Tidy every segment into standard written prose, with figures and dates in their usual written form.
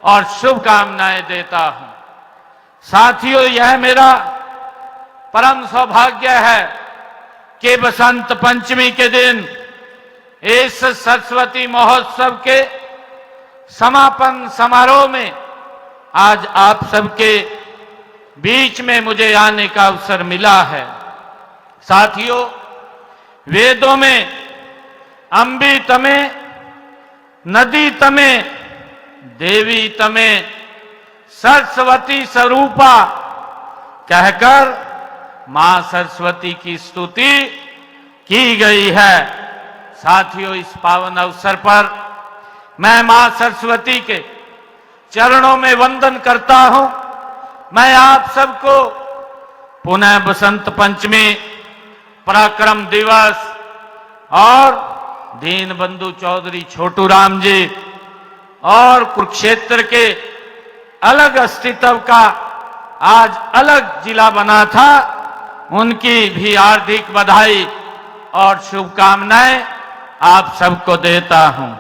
और शुभकामनाएं देता हूं। साथियों, यह मेरा परम सौभाग्य है कि बसंत पंचमी के दिन इस सरस्वती महोत्सव के समापन समारोह में आज आप सबके बीच में मुझे आने का अवसर मिला है। साथियों, वेदों में अंबी तमे, नदी तमे, देवी तमे, सरस्वती स्वरूपा कहकर मां सरस्वती की स्तुति की गई है। साथियों, इस पावन अवसर पर मैं मां सरस्वती के चरणों में वंदन करता हूं। मैं आप सबको पुनः बसंत पंचमी, पराक्रम दिवस और दीनबंधु चौधरी छोटू राम जी और कुरुक्षेत्र के अलग अस्तित्व का आज अलग जिला बना था, उनकी भी हार्दिक बधाई और शुभकामनाएं आप सबको देता हूं।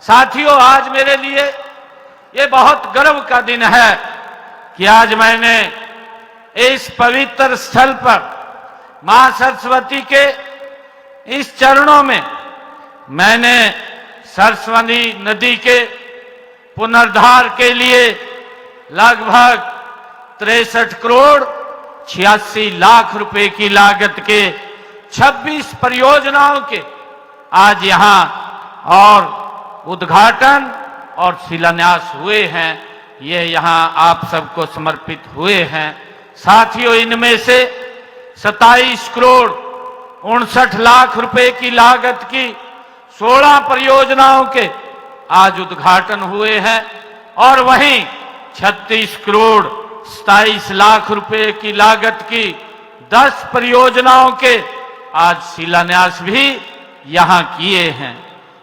साथियों, आज मेरे लिए ये बहुत गर्व का दिन है कि आज मैंने इस पवित्र स्थल पर मां सरस्वती के इस चरणों में मैंने सरस्वती नदी के पुनर्द्धार के लिए लगभग 63 करोड़ 86 लाख रुपए की लागत के 26 परियोजनाओं के आज यहां और उद्घाटन और शिलान्यास हुए हैं। ये यहां आप सबको समर्पित हुए हैं। साथियों, इनमें से 27 करोड़ 59 लाख रुपए की लागत की 16 परियोजनाओं के आज उद्घाटन हुए हैं और वहीं 36 करोड़ 27 लाख रुपए की लागत की 10 परियोजनाओं के आज शिलान्यास भी यहां किए हैं।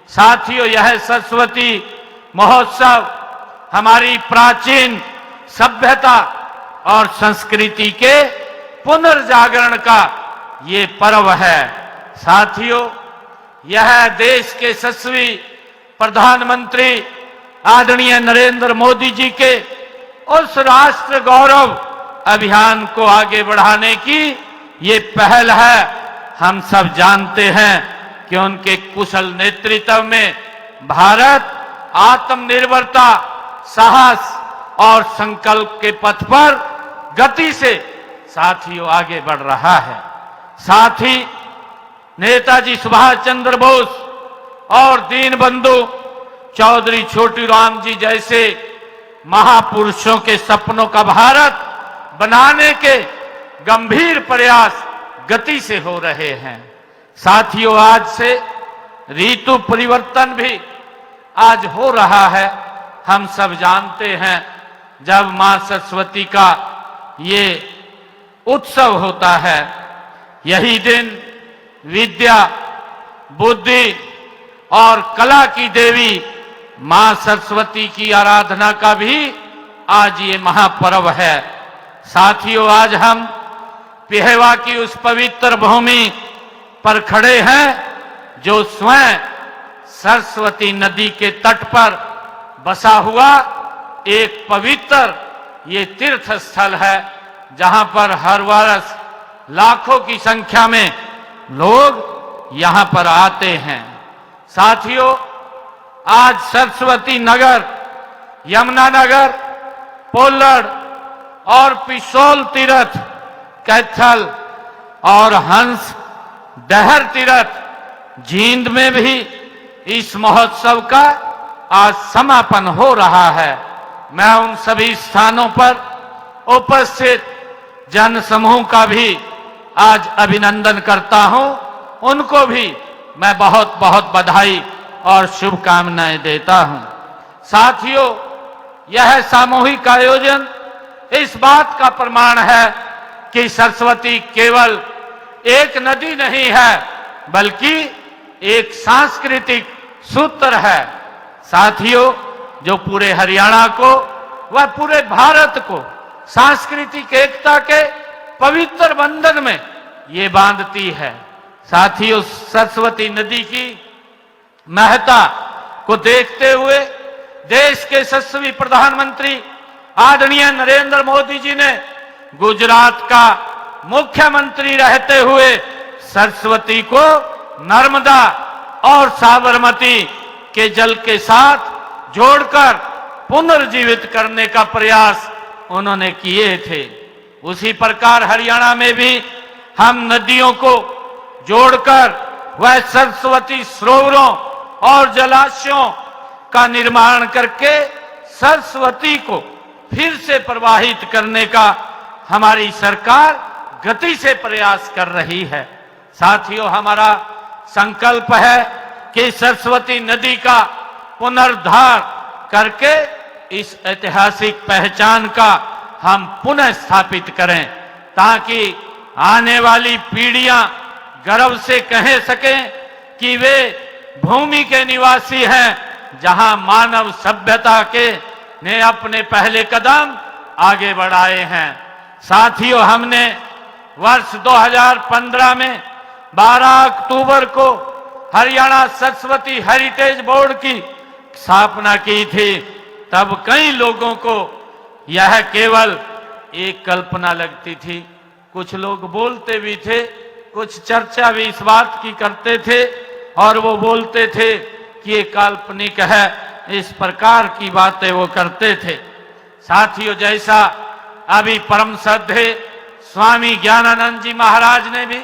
साथियों, यह सरस्वती महोत्सव हमारी प्राचीन सभ्यता और संस्कृति के पुनर्जागरण का ये पर्व है। साथियों, यह देश के यशस्वी प्रधानमंत्री आदरणीय नरेंद्र मोदी जी के उस राष्ट्र गौरव अभियान को आगे बढ़ाने की ये पहल है। हम सब जानते हैं कि उनके कुशल नेतृत्व में भारत आत्मनिर्भरता, साहस और संकल्प के पथ पर गति से साथियों आगे बढ़ रहा है। साथ ही नेताजी सुभाष चंद्र बोस और दीनबंधु चौधरी छोटू राम जी जैसे महापुरुषों के सपनों का भारत बनाने के गंभीर प्रयास गति से हो रहे हैं। साथियों, आज से ऋतु परिवर्तन भी आज हो रहा है। हम सब जानते हैं, जब मां सरस्वती का ये उत्सव होता है, यही दिन विद्या, बुद्धि और कला की देवी मां सरस्वती की आराधना का भी आज ये महापर्व है। साथियों, आज हम पेहवा की उस पवित्र भूमि पर खड़े हैं जो स्वयं सरस्वती नदी के तट पर बसा हुआ एक पवित्र ये तीर्थ स्थल है, जहां पर हर वर्ष लाखों की संख्या में लोग यहां पर आते हैं। साथियों, आज सरस्वती नगर, यमुनानगर, पोलड़ और पिसोल तीर्थ, कैथल और हंस डहर तीर्थ जींद में भी इस महोत्सव का आज समापन हो रहा है। मैं उन सभी स्थानों पर उपस्थित जन समूह का भी आज अभिनंदन करता हूं। उनको भी मैं बहुत बहुत बधाई और शुभकामनाएं देता हूं। साथियों, यह सामूहिक आयोजन इस बात का प्रमाण है कि सरस्वती केवल एक नदी नहीं है, बल्कि एक सांस्कृतिक सूत्र है। साथियों, जो पूरे हरियाणा को व पूरे भारत को सांस्कृतिक एकता के पवित्र बंधन में ये बांधती है। साथियों, सरस्वती नदी की महत्ता को देखते हुए देश के यशस्वी प्रधानमंत्री आदरणीय नरेंद्र मोदी जी ने गुजरात का मुख्यमंत्री रहते हुए सरस्वती को नर्मदा और साबरमती के जल के साथ जोड़कर पुनर्जीवित करने का प्रयास उन्होंने किए थे। उसी प्रकार हरियाणा में भी हम नदियों को जोड़कर वह सरस्वती सरोवरों और जलाशयों का निर्माण करके सरस्वती को फिर से प्रवाहित करने का हमारी सरकार गति से प्रयास कर रही है। साथियों, हमारा संकल्प है कि सरस्वती नदी का पुनरुद्धार करके इस ऐतिहासिक पहचान का हम पुनः स्थापित करें, ताकि आने वाली पीढ़ियां गर्व से कह सकें कि वे भूमि के निवासी हैं, जहां मानव सभ्यता के ने अपने पहले कदम आगे बढ़ाए हैं। साथियों, हमने वर्ष 2015 में 12 अक्टूबर को हरियाणा सरस्वती हेरिटेज बोर्ड की स्थापना की थी। तब कई लोगों को यह केवल एक कल्पना लगती थी। कुछ लोग बोलते भी थे, कुछ चर्चा भी इस बात की करते थे और वो बोलते थे कि ये काल्पनिक है, इस प्रकार की बातें वो करते थे। साथियों, जैसा अभी परम श्रद्धेय स्वामी ज्ञानानंद जी महाराज ने भी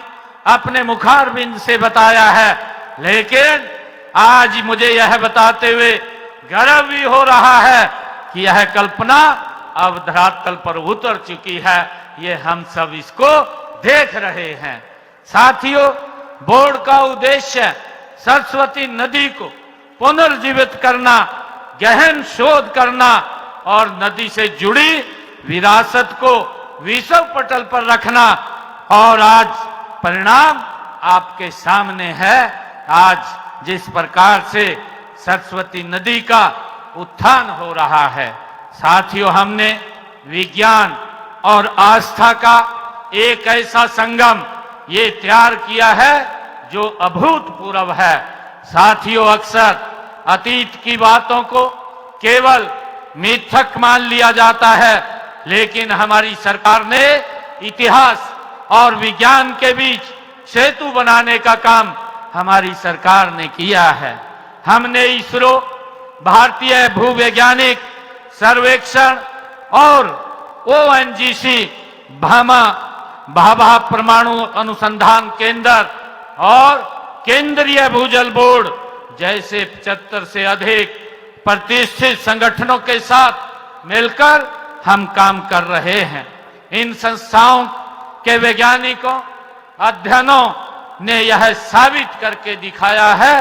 अपने मुखारबिंद से बताया है, लेकिन आज मुझे यह बताते हुए गर्व भी हो रहा है कि यह कल्पना अब धरातल पर उतर चुकी है। ये हम सब इसको देख रहे हैं। साथियों, बोर्ड का उद्देश्य सरस्वती नदी को पुनर्जीवित करना, गहन शोध करना और नदी से जुड़ी विरासत को विश्व पटल पर रखना। और आज परिणाम आपके सामने है। आज जिस प्रकार से सरस्वती नदी का उत्थान हो रहा है, साथियों, हमने विज्ञान और आस्था का एक ऐसा संगम ये तैयार किया है जो अभूतपूर्व है। साथियों, अक्सर अतीत की बातों को केवल मिथक मान लिया जाता है, लेकिन हमारी सरकार ने इतिहास और विज्ञान के बीच सेतु बनाने का काम हमारी सरकार ने किया है। हमने इसरो, भारतीय भूवैज्ञानिक सर्वेक्षण और ONGC भाभा परमाणु अनुसंधान केंद्र और केंद्रीय भूजल बोर्ड जैसे 75 से अधिक प्रतिष्ठित संगठनों के साथ मिलकर हम काम कर रहे हैं। इन संस्थाओं के वैज्ञानिकों, अध्ययनों ने यह साबित करके दिखाया है